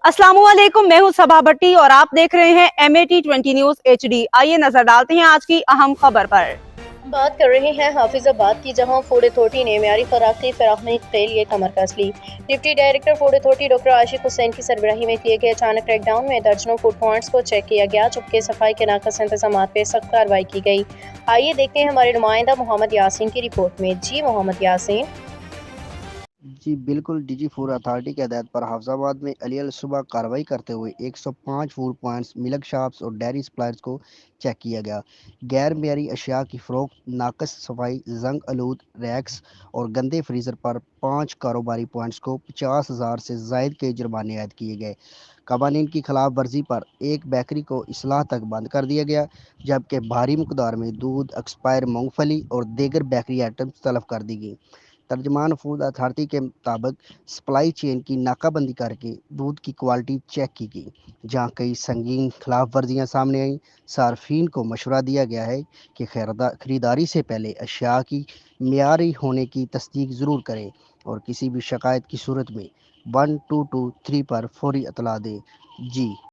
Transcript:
अस्सलाम वालेकुम, मैं हूं सबा भट्टी और आप देख रहे हैं MAT20 न्यूज HD। आइए नजर डालते हैं आज की अहम खबर पर। बात कर रहे हैं हाफिजाबाद की, जहां फूड अथॉरिटी ने मेयारी खुराक की फराहमी के लिए कमर कस ली। Deputy director food authority doctor Ashiq Hussain की सरबराही में किए गए अचानक क्रैकडाउन में दर्जनों फूड पॉइंट्स को चेक किया गया, जबकि सफाई के नाकस इंतजाम पे सख्त कार्रवाई की गई। आइए देखते हैं हमारे नुमाइंदा मोहम्मद यासीन की रिपोर्ट में। जी मोहम्मद यासीन। जी बिल्कुल, डीजी फूड अथॉरिटी के हदायत पर हाफिजाबाद में अलियल सुबह कार्रवाई करते हुए 105 फूड पॉइंट्स, मिल्क शॉप्स और डेयरी सप्लायर्स को चेक किया गया। गैर मेयारी अशिया की फ़रोख्त, नाकस सफाई, जंग आलूद रैक्स और गंदे फ्रीज़र पर 5 कारोबारी पॉइंट्स को 50,000 से ज़ायद के जुर्माने आयद किए गए। कवानीन की खिलाफ वर्जी पर एक बेकरी को इसलाह तक बंद कर दिया गया, जबकि भारी मकदार में दूध, एक्सपायर मूंगफली और दीगर बेकरी आइटम्स तलब कर दी गई। तर्जमान फूड अथॉरिटी के मुताबिक सप्लाई चेन की नाकाबंदी करके दूध की क्वालिटी चेक की गई, जहां कई संगीन खिलाफ वर्जियाँ सामने आईं। सार्फिन को मशवरा दिया गया है कि खरीदारी से पहले अशिया की मेयारी होने की तस्दीक ज़रूर करें और किसी भी शिकायत की सूरत में 1223 पर फौरी इतला दें। जी।